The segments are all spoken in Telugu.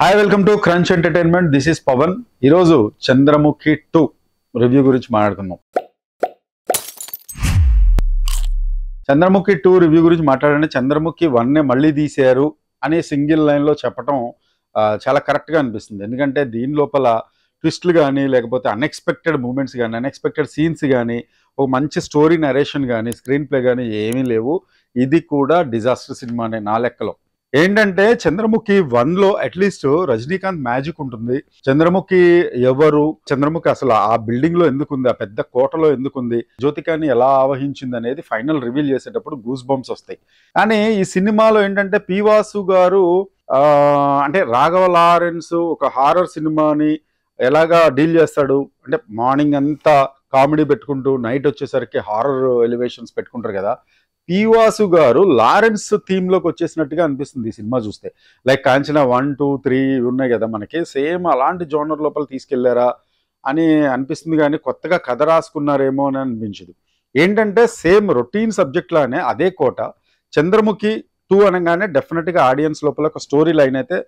Hi welcome to crunch entertainment. This is Pavan. ఈరోజు చంద్రముఖి 2 రివ్యూ గురించి మాట్లాడుకుందాం. చంద్రముఖి 2 రివ్యూ గురించి మాట్లాడండి. చంద్రముఖి 1 మళ్ళీ తీశారు అనే సింగిల్ లైన్లో చెప్పడం చాలా కరెక్ట్గా అనిపిస్తుంది. ఎందుకంటే దీని లోపల ట్విస్ట్లు కానీ లేకపోతే అన్ఎక్స్పెక్టెడ్ మూమెంట్స్ కానీ అన్ఎక్స్పెక్టెడ్ సీన్స్ కానీ ఒక మంచి స్టోరీ నరేషన్ కానీ స్క్రీన్ ప్లే కానీ ఏమీ లేవు. ఇది కూడా డిజాస్టర్ సినిమానే నా లెక్కలో. ఏంటంటే చంద్రముఖి 1లో అట్లీస్ట్ రజనీకాంత్ మ్యాజిక్ ఉంటుంది. చంద్రముఖి ఎవరు, చంద్రముఖి అసలు ఆ బిల్డింగ్ లో ఎందుకుంది, ఆ పెద్ద కోటలో ఎందుకుంది, జ్యోతికాని ఎలా ఆవహించింది అనేది ఫైనల్ రివీల్ చేసేటప్పుడు గూస్ బంప్స్ వస్తాయి. కానీ ఈ సినిమాలో ఏంటంటే పి వాసు గారు అంటే రాఘవ లారెన్స్ ఒక హారర్ సినిమాని ఎలాగా డీల్ చేస్తాడు అంటే మార్నింగ్ అంతా కామెడీ పెట్టుకుంటూ నైట్ వచ్చేసరికి హారర్ ఎలివేషన్స్ పెట్టుకుంటారు కదా. పి వాసు గారు లారెన్స్ థీమ్ లోకి వచ్చేసినట్టుగా అనిపిస్తుంది ఈ సినిమా చూస్తే. లైక్ కాంచన 1, 2, 3 ఉన్నాయి కదా మనకి, సేమ్ అలాంటి జోనర్ లోపల తీసుకెళ్లారా అని అనిపిస్తుంది. కానీ కొత్తగా కథ రాసుకున్నారేమో అని అనిపించదు. ఏంటంటే సేమ్ రొటీన్ సబ్జెక్ట్ లానే అదే కోట. చంద్రముఖి 2 అనగానే డెఫినెట్ గా ఆడియన్స్ లోపల ఒక స్టోరీ లైన్ అయితే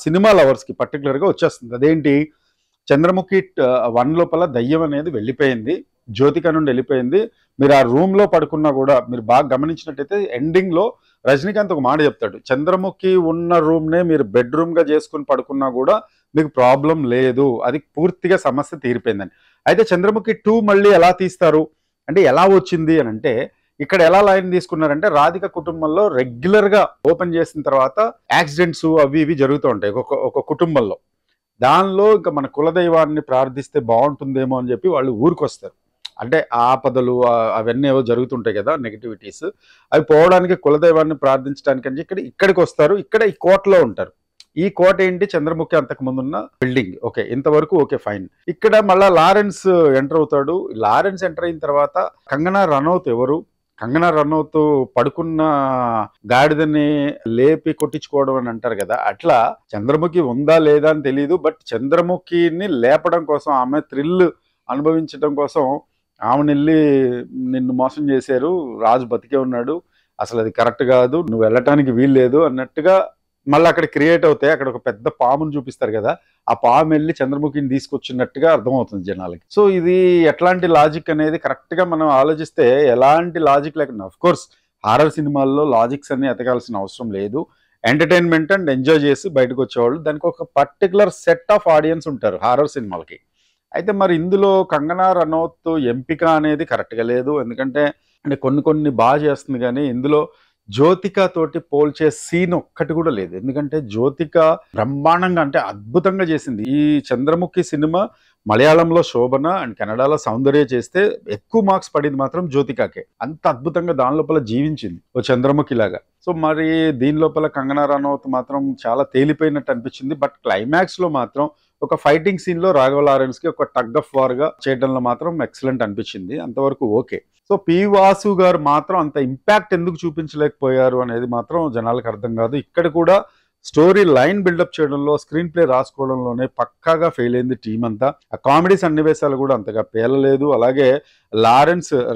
సినిమా లవర్స్ కి పర్టికులర్ గా వచ్చేస్తుంది. అదేంటి, చంద్రముఖి 1 లోపల దయ్యం అనేది వెళ్ళిపోయింది, జ్యోతిక నుండి వెళ్ళిపోయింది. మీరు ఆ రూమ్ లో పడుకున్నా కూడా మీరు బాగా గమనించినట్టయితే ఎండింగ్ లో రజనీకాంత్ ఒక మాట చెప్తాడు, చంద్రముఖి ఉన్న రూమ్ నే మీరు బెడ్రూమ్ గా చేసుకుని పడుకున్నా కూడా మీకు ప్రాబ్లం లేదు, అది పూర్తిగా సమస్య తీరిపోయిందని. అయితే చంద్రముఖి 2 మళ్ళీ ఎలా తీస్తారు అంటే ఎలా వచ్చింది అని అంటే, ఇక్కడ ఎలా లైన్ తీసుకున్నారంటే రాధిక కుటుంబంలో రెగ్యులర్ గా ఓపెన్ చేసిన తర్వాత యాక్సిడెంట్స్ అవి ఇవి జరుగుతూ ఉంటాయి ఒక కుటుంబంలో. దానిలో ఇంకా మన కులదైవాన్ని ప్రార్థిస్తే బాగుంటుందేమో అని చెప్పి వాళ్ళు ఊరికొస్తారు. అంటే ఆపదలు అవన్నీ ఏవో జరుగుతుంటాయి కదా, నెగిటివిటీస్, అవి పోవడానికి కులదైవాన్ని ప్రార్థించడానికి అని ఇక్కడికి వస్తారు. ఇక్కడ ఈ కోటలో ఉంటారు. ఈ కోట ఏంటి, చంద్రముఖి అంతకు ముందున్న బిల్డింగ్. ఓకే, ఇంతవరకు ఓకే ఫైన్. ఇక్కడ మళ్ళా లారెన్స్ ఎంటర్ అవుతాడు. లారెన్స్ ఎంటర్ అయిన తర్వాత కంగనా రనౌత్ ఎవరు, కంగనా రనౌత్ పడుకున్న గాడిదని లేపి కొట్టించుకోవడం అని అంటారు కదా, అట్లా చంద్రముఖి ఉందా లేదా అని తెలియదు. బట్ చంద్రముఖిని లేపడం కోసం, ఆమె థ్రిల్ అనుభవించడం కోసం ఆమెను వెళ్ళి నిన్ను మోసం చేశారు, రాజు బతికే ఉన్నాడు, అసలు అది కరెక్ట్ కాదు, నువ్వు వెళ్ళటానికి వీలు లేదు అన్నట్టుగా మళ్ళీ అక్కడ క్రియేట్ అవుతాయి. అక్కడ ఒక పెద్ద పామును చూపిస్తారు కదా, ఆ పాము వెళ్ళి చంద్రముఖిని తీసుకొచ్చినట్టుగా అర్థమవుతుంది జనాలకి. సో ఇది ఎట్లాంటి లాజిక్ అనేది కరెక్ట్ గా మనం ఆలోచిస్తే ఎలాంటి లాజిక్ లేకుండా, అఫ్ కోర్స్ హారర్ సినిమాల్లో లాజిక్స్ అన్ని ఎతకాల్సిన అవసరం లేదు. ఎంటర్టైన్మెంట్ అండ్ ఎంజాయ్ చేసి బయటకు వచ్చేవాళ్ళు, దానికి ఒక పర్టికులర్ సెట్ ఆఫ్ ఆడియన్స్ ఉంటారు హారర్ సినిమాలకి. అయితే మరి ఇందులో కంగనా రనౌత్ ఎంపిక అనేది కరెక్ట్గా లేదు. ఎందుకంటే అంటే కొన్ని బాగా చేస్తుంది కానీ ఇందులో జ్యోతిక తోటి పోల్చే సీన్ ఒక్కటి కూడా లేదు. ఎందుకంటే జ్యోతిక బ్రహ్మాండంగా అంటే అద్భుతంగా చేసింది. ఈ చంద్రముఖి సినిమా మలయాళంలో శోభన అండ్ కన్నడలో సౌందర్య చేస్తే ఎక్కువ మార్క్స్ పడింది మాత్రం జ్యోతికకే. అంత అద్భుతంగా దాని లోపల జీవించింది ఓ చంద్రముఖి లాగా. సో మరి దీని లోపల కంగనా రనౌత్ మాత్రం చాలా తేలిపోయినట్టు అనిపించింది. బట్ క్లైమాక్స్ లో మాత్రం ఒక ఫైటింగ్ సీన్ లో రాఘవ లారెన్స్ కి ఒక టగ్ ఆఫ్ వార్ గా చేయడంలో మాత్రం ఎక్సలెంట్ అనిపించింది. అంతవరకు ఓకే. సో పి వాసు గారు మాత్రం అంత ఇంపాక్ట్ ఎందుకు చూపించలేకపోయారు అనేది మాత్రం జనాలకు అర్థం కాదు. ఇక్కడ కూడా స్టోరీ లైన్ బిల్డప్ చేయడంలో, స్క్రీన్ ప్లే రాసుకోవడంలోనే పక్కాగా ఫెయిల్ అయింది టీం అంతా. ఆ కామెడీ సన్నివేశాలు కూడా అంతగా పేలలేదు. అలాగే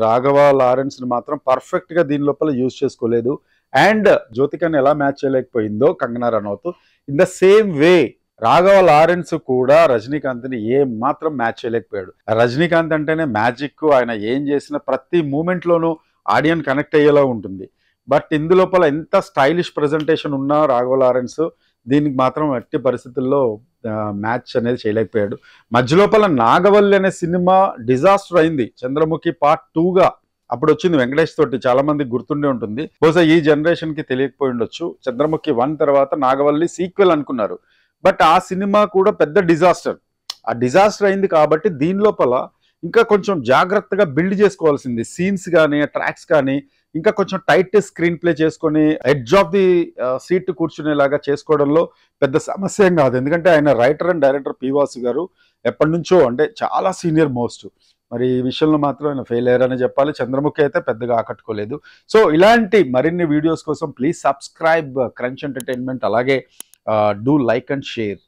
రాఘవ లారెన్స్ ని మాత్రం పర్ఫెక్ట్ గా దీని లోపల యూజ్ చేసుకోలేదు. అండ్ జ్యోతికని ఎలా మ్యాచ్ చేయలేకపోయిందో Kangana Ranaut, in the same way Raghava Lawrence కూడా రజనీకాంత్ని ఏం మాత్రం మ్యాచ్ చేయలేకపోయాడు. రజనీకాంత్ అంటేనే మ్యాజిక్, ఆయన ఏం చేసిన ప్రతి మూమెంట్లోనూ ఆడియన్ కనెక్ట్ అయ్యేలా ఉంటుంది. బట్ ఇందులోపల ఎంత స్టైలిష్ ప్రజెంటేషన్ ఉన్నా రాఘవ లారెన్స్ దీనికి మాత్రం ఎట్టి పరిస్థితుల్లో మ్యాచ్ అనేది చేయలేకపోయాడు. మధ్యలోపల నాగవల్లి అనే సినిమా డిజాస్టర్ అయింది చంద్రముఖి పార్ట్ 2గా. అప్పుడు వచ్చింది వెంకటేష్ తోటి, చాలా మందికి గుర్తుండే ఉంటుంది. బహుశా ఈ జనరేషన్ కి తెలియకపోయి ఉండొచ్చు. చంద్రముఖి 1 తర్వాత నాగవల్లి సీక్వెల్ అనుకున్నారు. బట్ ఆ సినిమా కూడా పెద్ద డిజాస్టర్. ఆ డిజాస్టర్ అయింది కాబట్టి దీని లోపల ఇంకా కొంచెం జాగ్రత్తగా బిల్డ్ చేసుకోవాల్సింది. సీన్స్ కానీ ట్రాక్స్ కానీ ఇంకా కొంచెం టైట్ స్క్రీన్ ప్లే చేసుకొని ఎడ్జ్ ఆఫ్ ది సీట్ కూర్చునేలాగా చేసుకోవడంలో పెద్ద సమస్య ఏం కాదు. ఎందుకంటే ఆయన writer and director P Vasu గారు ఎప్పటి నుంచో అంటే చాలా సీనియర్ మోస్ట్. మరి ఈ విషయంలో మాత్రం ఆయన ఫెయిల్ అయ్యారని చెప్పాలి. చంద్రముఖి అయితే పెద్దగా ఆకట్టుకోలేదు. సో ఇలాంటి మరిన్ని వీడియోస్ కోసం ప్లీజ్ సబ్స్క్రైబ్ క్రంచ్ ఎంటర్టైన్మెంట్. అలాగే do like and share.